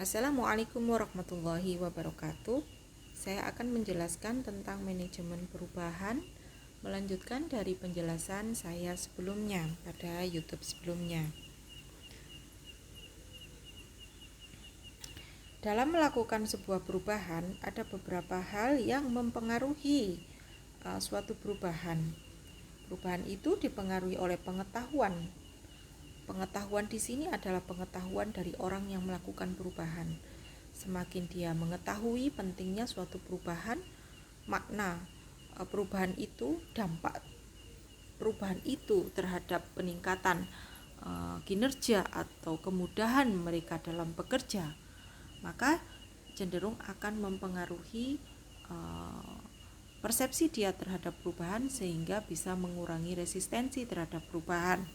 Assalamualaikum warahmatullahi wabarakatuh. Saya akan menjelaskan tentang manajemen perubahan, melanjutkan dari penjelasan saya sebelumnya pada YouTube sebelumnya. Dalam melakukan sebuah perubahan, ada beberapa hal yang mempengaruhi suatu perubahan. Perubahan itu dipengaruhi oleh pengetahuan. Pengetahuan di sini adalah pengetahuan dari orang yang melakukan perubahan. Semakin dia mengetahui pentingnya suatu perubahan, makna perubahan itu, dampak perubahan itu terhadap peningkatan kinerja atau kemudahan mereka dalam bekerja, maka cenderung akan mempengaruhi persepsi dia terhadap perubahan sehingga bisa mengurangi resistensi terhadap perubahan.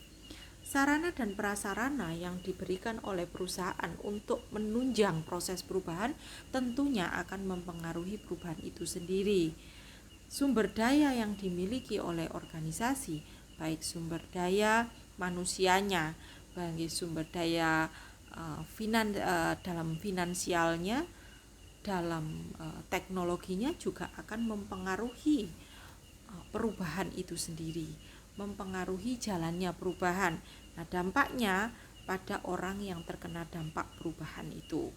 Sarana dan prasarana yang diberikan oleh perusahaan untuk menunjang proses perubahan tentunya akan mempengaruhi perubahan itu sendiri. Sumber daya yang dimiliki oleh organisasi, baik sumber daya manusianya, baik sumber daya dalam finansialnya, dalam teknologinya juga akan mempengaruhi perubahan itu sendiri, mempengaruhi jalannya perubahan. Nah, dampaknya pada orang yang terkena dampak perubahan itu.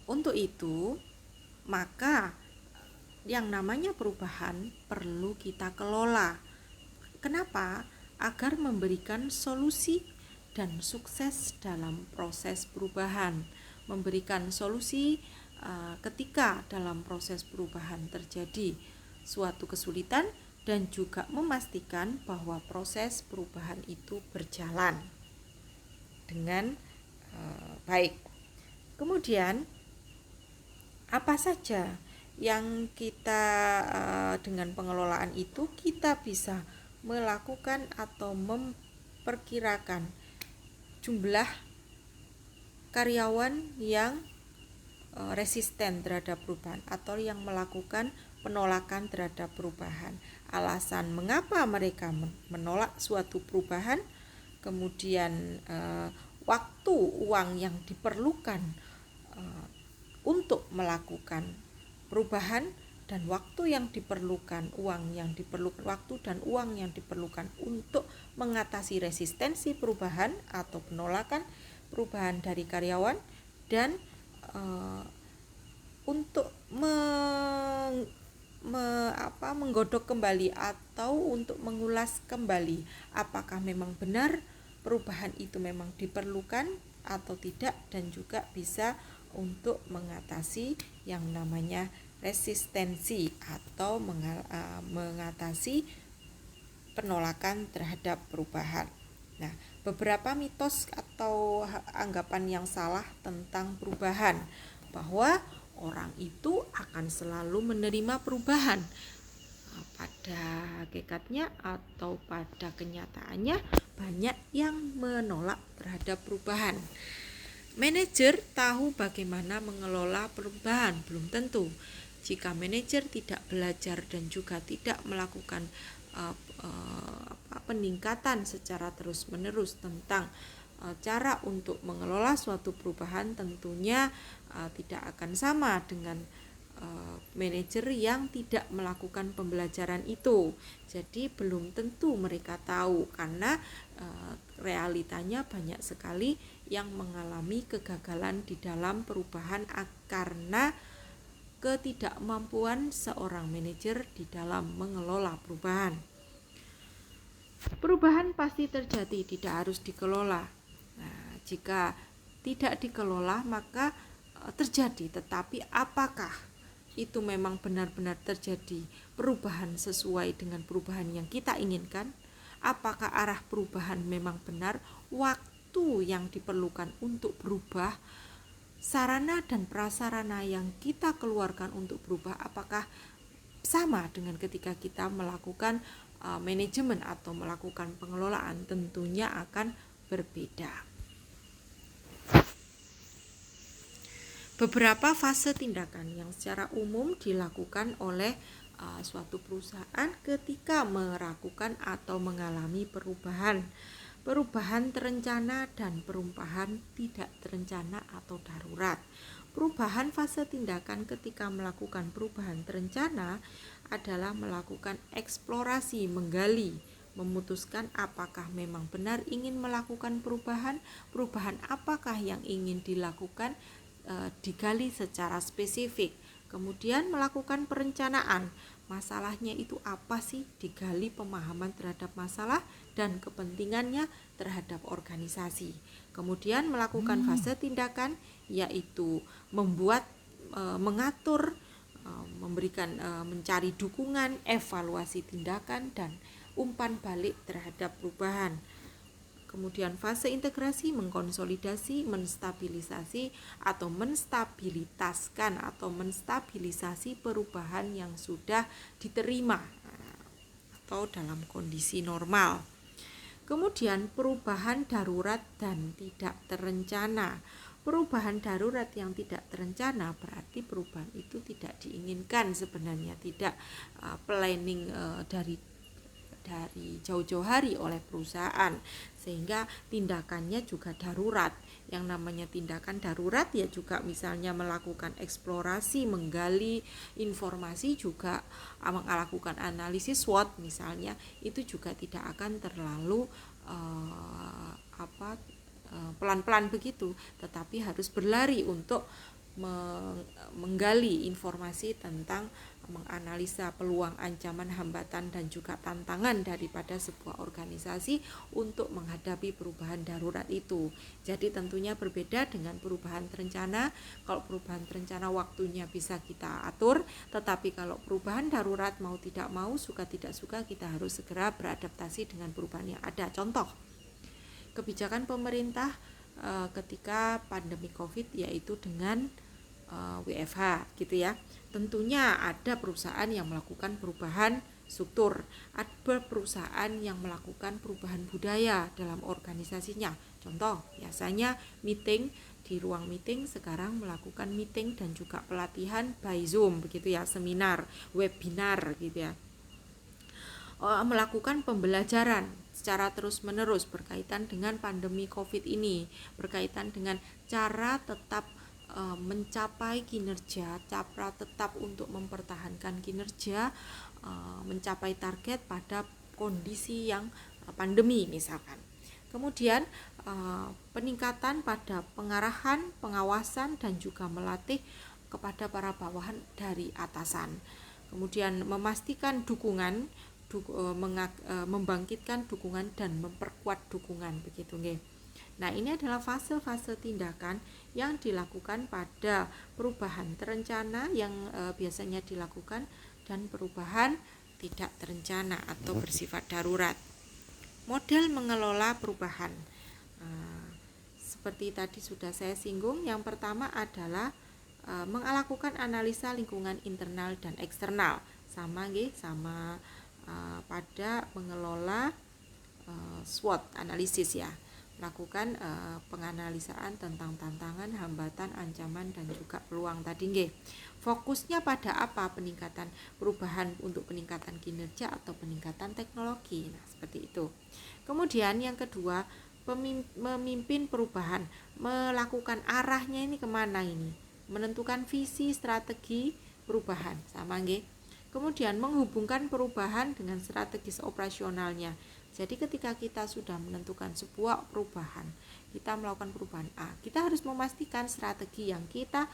Untuk itu, maka yang namanya perubahan perlu kita kelola. Kenapa? Agar memberikan solusi dan sukses dalam proses perubahan. Memberikan solusi ketika dalam proses perubahan terjadi suatu kesulitan dan juga memastikan bahwa proses perubahan itu berjalan dengan baik. Kemudian apa saja yang kita dengan pengelolaan itu kita bisa melakukan atau memperkirakan jumlah karyawan yang resisten terhadap perubahan atau yang melakukan penolakan terhadap perubahan. Alasan mengapa mereka menolak suatu perubahan, kemudian waktu uang yang diperlukan untuk melakukan perubahan dan waktu yang diperlukan, waktu dan uang yang diperlukan untuk mengatasi resistensi perubahan atau penolakan perubahan dari karyawan, dan untuk menggodok kembali atau untuk mengulas kembali apakah memang benar perubahan itu memang diperlukan atau tidak, dan juga bisa untuk mengatasi yang namanya resistensi atau mengatasi penolakan terhadap perubahan. Nah, beberapa mitos atau anggapan yang salah tentang perubahan, bahwa orang itu akan selalu menerima perubahan. Pada hakikatnya atau pada kenyataannya banyak yang menolak terhadap perubahan. Manajer tahu bagaimana mengelola perubahan? Belum tentu. Jika manajer tidak belajar dan juga tidak melakukan peningkatan secara terus-menerus tentang cara untuk mengelola suatu perubahan, tentunya tidak akan sama dengan manajer yang tidak melakukan pembelajaran itu. Jadi belum tentu mereka tahu, karena realitanya banyak sekali yang mengalami kegagalan di dalam perubahan karena ketidakmampuan seorang manajer di dalam mengelola perubahan. Perubahan pasti terjadi, tidak harus dikelola. Nah, jika tidak dikelola maka terjadi, tetapi apakah itu memang benar-benar terjadi perubahan sesuai dengan perubahan yang kita inginkan? Apakah arah perubahan memang benar? Waktu yang diperlukan untuk berubah, sarana dan prasarana yang kita keluarkan untuk berubah, apakah sama dengan ketika kita melakukan manajemen atau melakukan pengelolaan? Tentunya akan berbeda. Beberapa fase tindakan yang secara umum dilakukan oleh suatu perusahaan ketika melakukan atau mengalami perubahan. perubahan terencana dan perubahan tidak terencana atau darurat. Perubahan fase tindakan ketika melakukan perubahan terencana adalah melakukan eksplorasi, menggali, memutuskan apakah memang benar ingin melakukan perubahan apakah yang ingin dilakukan, digali secara spesifik. Kemudian melakukan perencanaan, masalahnya itu apa sih, digali pemahaman terhadap masalah dan kepentingannya terhadap organisasi. Kemudian melakukan fase tindakan, yaitu membuat, mengatur, memberikan, mencari dukungan, evaluasi tindakan dan umpan balik terhadap perubahan. Kemudian fase integrasi, mengkonsolidasi, menstabilisasi atau menstabilitaskan atau menstabilisasi perubahan yang sudah diterima atau dalam kondisi normal. Kemudian perubahan darurat dan tidak terencana. Perubahan darurat yang tidak terencana berarti perubahan itu tidak diinginkan sebenarnya, tidak planning dari jauh-jauh hari oleh perusahaan, sehingga tindakannya juga darurat. Yang namanya tindakan darurat ya juga misalnya melakukan eksplorasi, menggali informasi, juga melakukan analisis SWOT misalnya, itu juga tidak akan terlalu pelan-pelan begitu, tetapi harus berlari untuk menggali informasi tentang menganalisa peluang, ancaman, hambatan dan juga tantangan daripada sebuah organisasi untuk menghadapi perubahan darurat itu. Jadi tentunya berbeda dengan perubahan terencana. Kalau perubahan terencana waktunya bisa kita atur, tetapi kalau perubahan darurat mau tidak mau, suka tidak suka, kita harus segera beradaptasi dengan perubahan yang ada. Contoh kebijakan pemerintah ketika pandemi Covid, yaitu dengan WFH gitu ya. Tentunya ada perusahaan yang melakukan perubahan struktur, ada perusahaan yang melakukan perubahan budaya dalam organisasinya. Contoh, biasanya meeting di ruang meeting sekarang melakukan meeting dan juga pelatihan by Zoom begitu ya, seminar, webinar gitu ya. Melakukan pembelajaran secara terus-menerus berkaitan dengan pandemi Covid ini, berkaitan dengan cara tetap mencapai kinerja, cara tetap untuk mempertahankan kinerja, mencapai target pada kondisi yang pandemi misalkan. Kemudian peningkatan pada pengarahan, pengawasan dan juga melatih kepada para bawahan dari atasan. Kemudian memastikan dukungan, membangkitkan dukungan dan memperkuat dukungan begitu nggih. Nah, ini adalah fase-fase tindakan yang dilakukan pada perubahan terencana yang biasanya dilakukan dan perubahan tidak terencana atau bersifat darurat. Model mengelola perubahan. Seperti tadi sudah saya singgung, yang pertama adalah melakukan analisa lingkungan internal dan eksternal. Sama pada mengelola SWOT analisis ya. Melakukan penganalisaan tentang tantangan, hambatan, ancaman dan juga peluang tadi nggih. Fokusnya pada apa? Peningkatan perubahan untuk peningkatan kinerja atau peningkatan teknologi. Nah, seperti itu. Kemudian yang kedua, memimpin perubahan, melakukan arahnya ini kemana ini? Menentukan visi, strategi perubahan, sama nggih. Kemudian menghubungkan perubahan dengan strategis operasionalnya. Jadi ketika kita sudah menentukan sebuah perubahan, kita melakukan perubahan A, kita harus memastikan strategi yang kita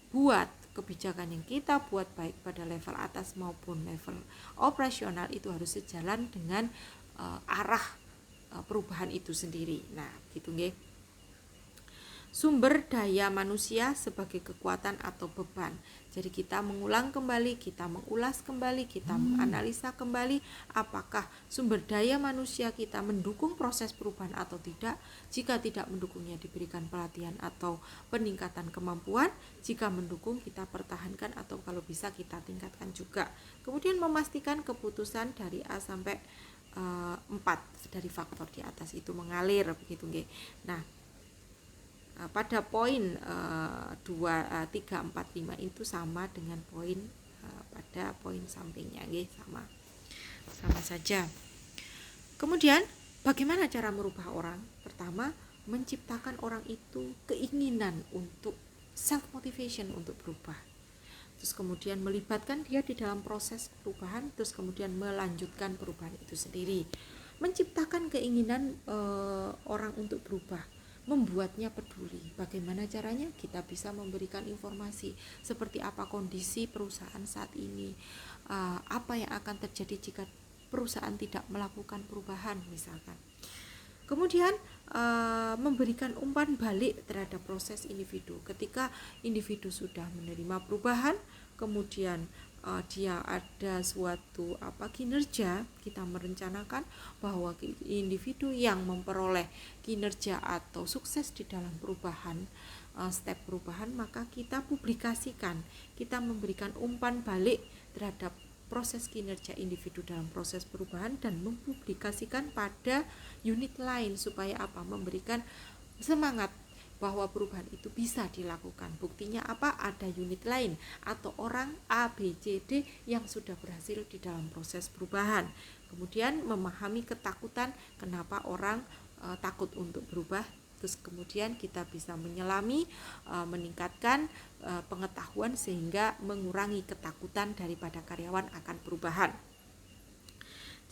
buat, kebijakan yang kita buat baik pada level atas maupun level operasional itu harus sejalan dengan arah perubahan itu sendiri. Nah, gitu nggih. Sumber daya manusia sebagai kekuatan atau beban. Jadi kita mengulang kembali, kita mengulas kembali, kita menganalisa kembali apakah sumber daya manusia kita mendukung proses perubahan atau tidak. Jika tidak mendukungnya, diberikan pelatihan atau peningkatan kemampuan. Jika mendukung, kita pertahankan atau kalau bisa kita tingkatkan juga. Kemudian memastikan keputusan dari A sampai 4 dari faktor di atas itu mengalir begitu nggih. Nah, pada poin 2, 3, 4, 5 itu sama dengan poin pada poin sampingnya nggih, sama saja. Kemudian Bagaimana cara merubah orang? Pertama, menciptakan orang itu keinginan untuk self motivation untuk berubah. Terus kemudian melibatkan dia di dalam proses perubahan, terus kemudian melanjutkan perubahan itu sendiri. Menciptakan keinginan orang untuk berubah, membuatnya peduli. Bagaimana caranya? Kita bisa memberikan informasi seperti apa kondisi perusahaan saat ini, apa yang akan terjadi jika perusahaan tidak melakukan perubahan misalkan. Kemudian memberikan umpan balik terhadap proses individu. Ketika individu sudah menerima perubahan, kemudian dia ada suatu kinerja, kita merencanakan bahwa individu yang memperoleh kinerja atau sukses di dalam perubahan, step perubahan, maka kita publikasikan, kita memberikan umpan balik terhadap proses kinerja individu dalam proses perubahan dan mempublikasikan pada unit lain supaya memberikan semangat bahwa perubahan itu bisa dilakukan. Buktinya apa? Ada unit lain atau orang A, B, C, D yang sudah berhasil di dalam proses perubahan. Kemudian memahami ketakutan, kenapa orang takut untuk berubah. Terus kemudian kita bisa menyelami, meningkatkan pengetahuan sehingga mengurangi ketakutan daripada karyawan akan perubahan.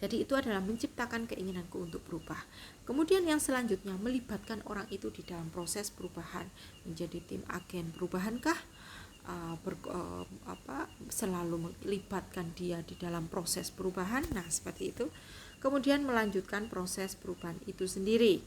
Jadi itu adalah menciptakan keinginanku untuk berubah. Kemudian yang selanjutnya, melibatkan orang itu di dalam proses perubahan. Menjadi tim agen perubahankah? Selalu melibatkan dia di dalam proses perubahan. Nah, seperti itu. Kemudian melanjutkan proses perubahan itu sendiri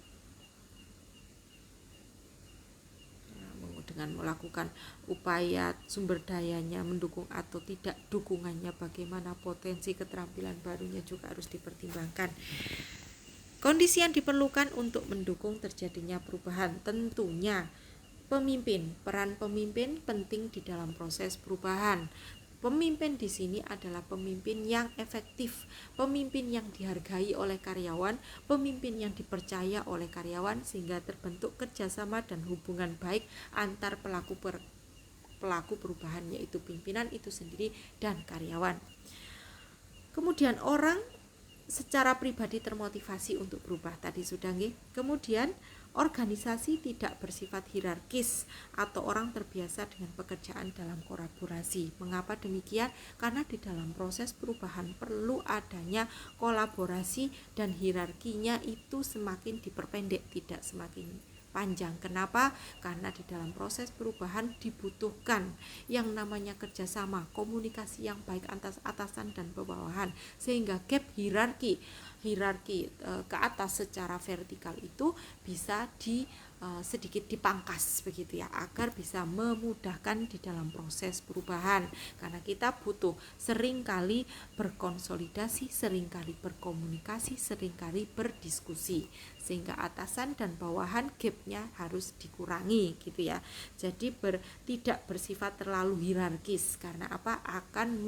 dengan melakukan upaya sumber dayanya mendukung atau tidak, dukungannya bagaimana, potensi keterampilan barunya juga harus dipertimbangkan. Kondisi yang diperlukan untuk mendukung terjadinya perubahan, tentunya peran pemimpin penting di dalam proses perubahan. Pemimpin di sini adalah pemimpin yang efektif, pemimpin yang dihargai oleh karyawan, pemimpin yang dipercaya oleh karyawan sehingga terbentuk kerjasama dan hubungan baik antar pelaku perubahan, yaitu pimpinan itu sendiri dan karyawan. Kemudian orang secara pribadi termotivasi untuk berubah, tadi sudah nggih. Kemudian organisasi tidak bersifat hierarkis atau orang terbiasa dengan pekerjaan dalam kolaborasi. Mengapa demikian? Karena di dalam proses perubahan perlu adanya kolaborasi dan hierarkinya itu semakin diperpendek, tidak semakin panjang. Kenapa? Karena di dalam proses perubahan dibutuhkan yang namanya kerjasama, komunikasi yang baik antar atasan dan bawahan, sehingga gap hierarki ke atas secara vertikal itu bisa sedikit dipangkas begitu ya, agar bisa memudahkan di dalam proses perubahan. Karena kita butuh seringkali berkonsolidasi, seringkali berkomunikasi, seringkali berdiskusi, sehingga atasan dan bawahan gapnya harus dikurangi gitu ya. Jadi tidak bersifat terlalu hierarkis, karena akan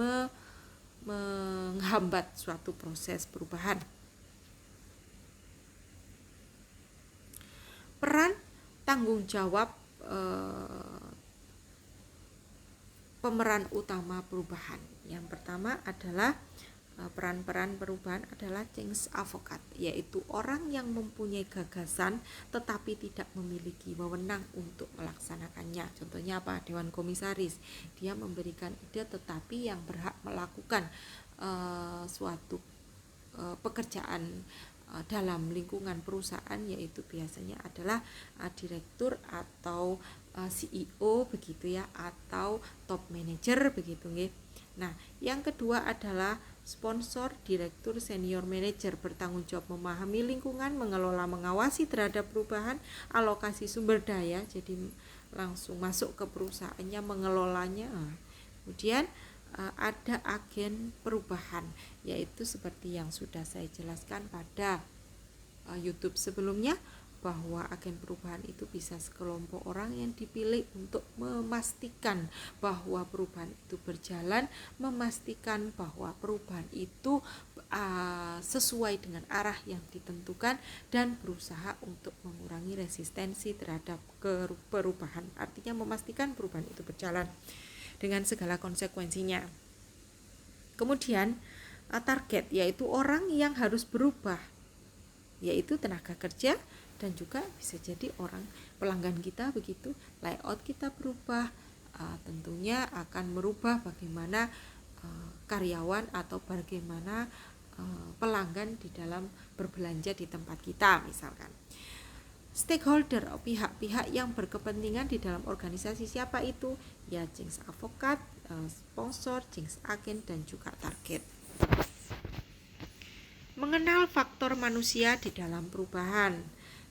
menghambat suatu proses perubahan. Peran tanggung jawab pemeran utama perubahan. Yang pertama adalah peran-peran perubahan adalah change advocate, yaitu orang yang mempunyai gagasan tetapi tidak memiliki wewenang untuk melaksanakannya. Contohnya apa? Dewan komisaris, dia memberikan ide tetapi yang berhak melakukan suatu pekerjaan dalam lingkungan perusahaan yaitu biasanya adalah direktur atau CEO begitu ya, atau top manager begitu nggih. Nah, yang kedua adalah sponsor, direktur, senior manager, bertanggung jawab memahami lingkungan, mengelola, mengawasi terhadap perubahan, alokasi sumber daya, jadi langsung masuk ke perusahaannya, mengelolanya. Kemudian ada agen perubahan, yaitu seperti yang sudah saya jelaskan pada YouTube sebelumnya, bahwa agen perubahan itu bisa sekelompok orang yang dipilih untuk memastikan bahwa perubahan itu berjalan, memastikan bahwa perubahan itu sesuai dengan arah yang ditentukan, dan berusaha untuk mengurangi resistensi terhadap perubahan. Artinya memastikan perubahan itu berjalan dengan segala konsekuensinya. Kemudian target, yaitu orang yang harus berubah yaitu tenaga kerja dan juga bisa jadi orang pelanggan kita begitu. Layout kita berubah, tentunya akan merubah bagaimana karyawan atau bagaimana pelanggan di dalam berbelanja di tempat kita misalkan. Stakeholder, pihak-pihak yang berkepentingan di dalam organisasi, siapa itu? Ya, Jinx Advokat, sponsor, Jinx agen, dan juga target. Mengenal faktor manusia di dalam perubahan.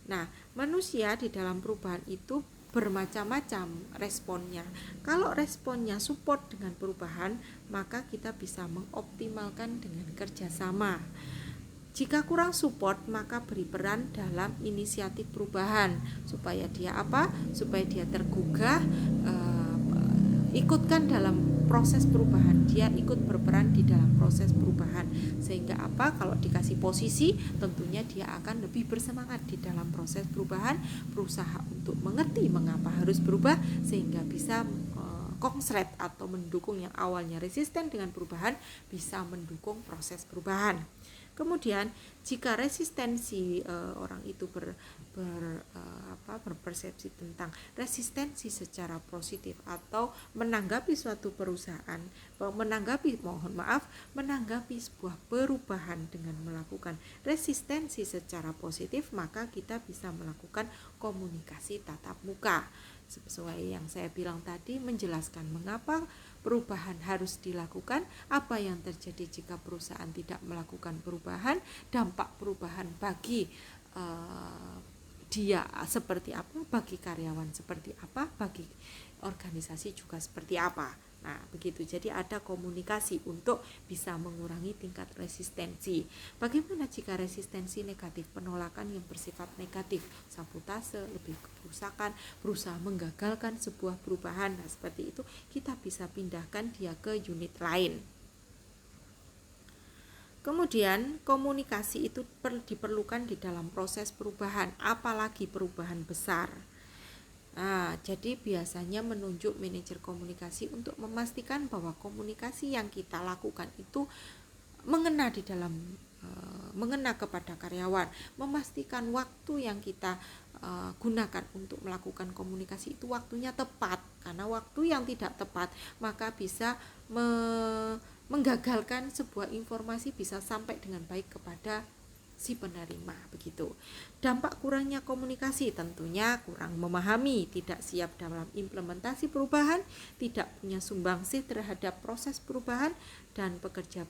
Nah, manusia di dalam perubahan itu bermacam-macam responnya. Kalau responnya support dengan perubahan, maka kita bisa mengoptimalkan dengan kerjasama. Jika kurang support, maka beri peran dalam inisiatif perubahan supaya dia supaya dia tergugah, ikutkan dalam proses perubahan, dia ikut berperan di dalam proses perubahan, sehingga kalau dikasih posisi tentunya dia akan lebih bersemangat di dalam proses perubahan, berusaha untuk mengerti mengapa harus berubah sehingga bisa konslet atau mendukung yang awalnya resisten dengan perubahan bisa mendukung proses perubahan. Kemudian jika resistensi orang itu berpersepsi tentang resistensi secara positif atau menanggapi suatu perusahaan, menanggapi sebuah perubahan dengan melakukan resistensi secara positif, maka kita bisa melakukan komunikasi tatap muka. Sesuai yang saya bilang tadi, menjelaskan mengapa perubahan harus dilakukan, apa yang terjadi jika perusahaan tidak melakukan perubahan, dampak perubahan bagi dia seperti apa, bagi karyawan seperti apa, bagi organisasi juga seperti apa. Nah, begitu. Jadi ada komunikasi untuk bisa mengurangi tingkat resistensi. Bagaimana jika resistensi negatif, penolakan yang bersifat negatif, sabotase, lebih kerusakan, berusaha menggagalkan sebuah perubahan. Nah, seperti itu kita bisa pindahkan dia ke unit lain. Kemudian komunikasi itu diperlukan di dalam proses perubahan, apalagi perubahan besar. Nah, jadi biasanya menunjuk manajer komunikasi untuk memastikan bahwa komunikasi yang kita lakukan itu mengena kepada karyawan, memastikan waktu yang kita gunakan untuk melakukan komunikasi itu waktunya tepat, karena waktu yang tidak tepat maka bisa menggagalkan sebuah informasi bisa sampai dengan baik kepada si penerima begitu. Dampak kurangnya komunikasi tentunya kurang memahami, tidak siap dalam implementasi perubahan, tidak punya sumbangsih terhadap proses perubahan, dan pekerjaan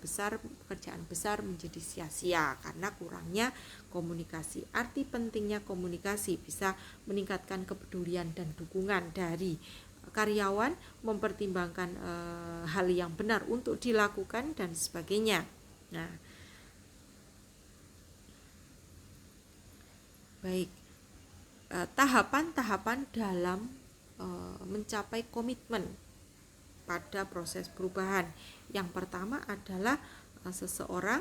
besar menjadi sia-sia karena kurangnya komunikasi. Arti pentingnya komunikasi bisa meningkatkan kepedulian dan dukungan dari karyawan, mempertimbangkan hal yang benar untuk dilakukan dan sebagainya. Nah, baik, tahapan-tahapan dalam mencapai komitmen pada proses perubahan. Yang pertama adalah seseorang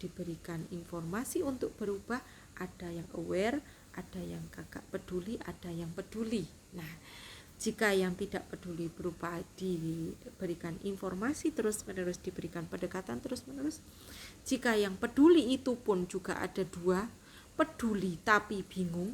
diberikan informasi untuk berubah, ada yang aware, ada yang agak peduli, ada yang peduli. Nah, jika yang tidak peduli berubah diberikan informasi terus-menerus, diberikan pendekatan terus-menerus. Jika yang peduli itu pun juga ada dua, peduli tapi bingung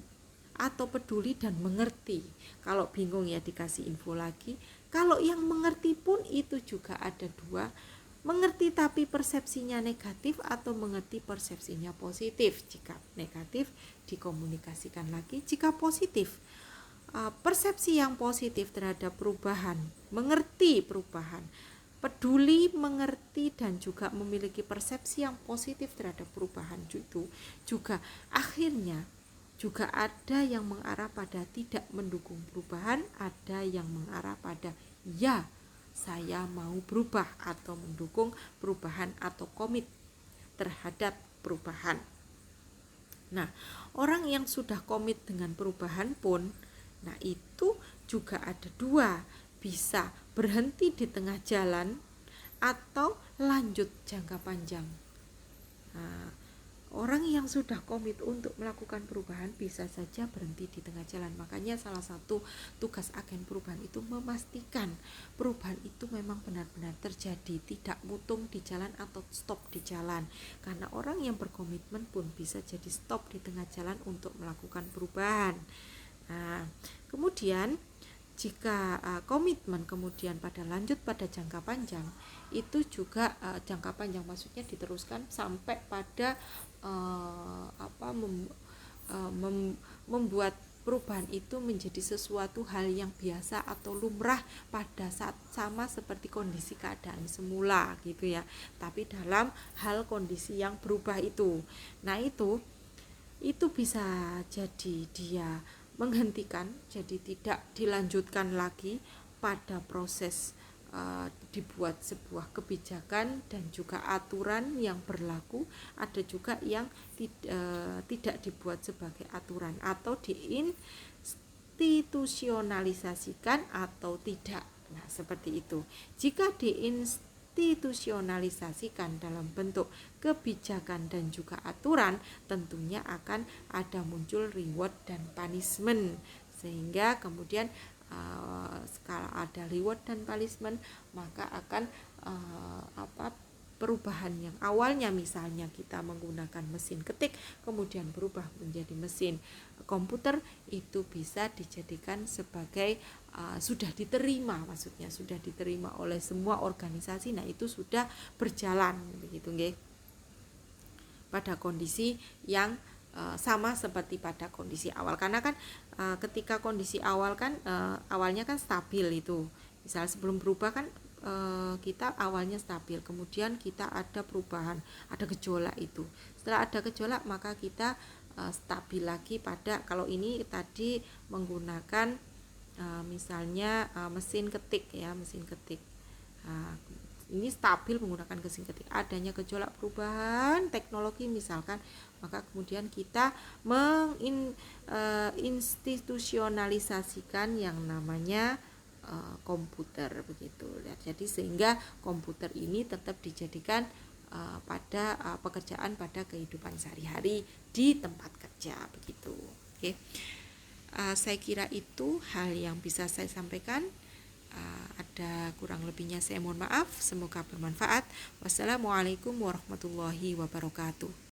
atau peduli dan mengerti. Kalau bingung ya dikasih info lagi. Kalau yang mengerti pun itu juga ada dua, mengerti tapi persepsinya negatif atau mengerti persepsinya positif. Jika negatif dikomunikasikan lagi, jika positif persepsi yang positif terhadap perubahan, mengerti perubahan, peduli, mengerti, dan juga memiliki persepsi yang positif terhadap perubahan itu juga akhirnya juga ada yang mengarah pada tidak mendukung perubahan, ada yang mengarah pada ya saya mau berubah atau mendukung perubahan atau komit terhadap perubahan. Nah, orang yang sudah komit dengan perubahan pun, nah itu juga ada dua, bisa berhenti di tengah jalan atau lanjut jangka panjang. Nah, Orang yang sudah komit untuk melakukan perubahan bisa saja berhenti di tengah jalan. Makanya salah satu tugas agen perubahan itu memastikan perubahan itu memang benar-benar terjadi, tidak mutung di jalan atau stop di jalan. Karena orang yang berkomitmen pun bisa jadi stop di tengah jalan untuk melakukan perubahan. Nah, kemudian jika komitmen kemudian lanjut pada jangka panjang, itu juga jangka panjang maksudnya diteruskan sampai pada membuat perubahan itu menjadi sesuatu hal yang biasa atau lumrah pada saat sama seperti kondisi keadaan semula gitu ya, tapi dalam hal kondisi yang berubah itu. Nah, itu bisa jadi dia menghentikan, jadi tidak dilanjutkan lagi pada proses dibuat sebuah kebijakan dan juga aturan yang berlaku. Ada juga yang tidak dibuat sebagai aturan atau diinstitusionalisasikan atau tidak. Nah, seperti itu. Jika diinstitusionalisasikan dalam bentuk kebijakan dan juga aturan, tentunya akan ada muncul reward dan punishment, sehingga kemudian kalau ada reward dan punishment, maka akan perubahan yang awalnya misalnya kita menggunakan mesin ketik kemudian berubah menjadi mesin komputer, itu bisa dijadikan sebagai sudah diterima, maksudnya sudah diterima oleh semua organisasi. Nah, itu sudah berjalan begitu nggih, pada kondisi yang sama seperti pada kondisi awal. Karena kan ketika kondisi awal kan awalnya kan stabil itu. Misal sebelum berubah kan kita awalnya stabil, kemudian kita ada perubahan, ada gejolak itu. Setelah ada gejolak maka kita stabil lagi pada, kalau ini tadi menggunakan misalnya mesin ketik ya, mesin ketik. Ini stabil menggunakan mesin ketik. Adanya gejolak perubahan teknologi misalkan, maka kemudian kita menginstitusionalisasikan yang namanya komputer begitu. Jadi sehingga komputer ini tetap dijadikan pada pekerjaan pada kehidupan sehari-hari di tempat kerja begitu. Oke. Saya kira itu hal yang bisa saya sampaikan. Ada kurang lebihnya saya mohon maaf, semoga bermanfaat. Wassalamualaikum warahmatullahi wabarakatuh.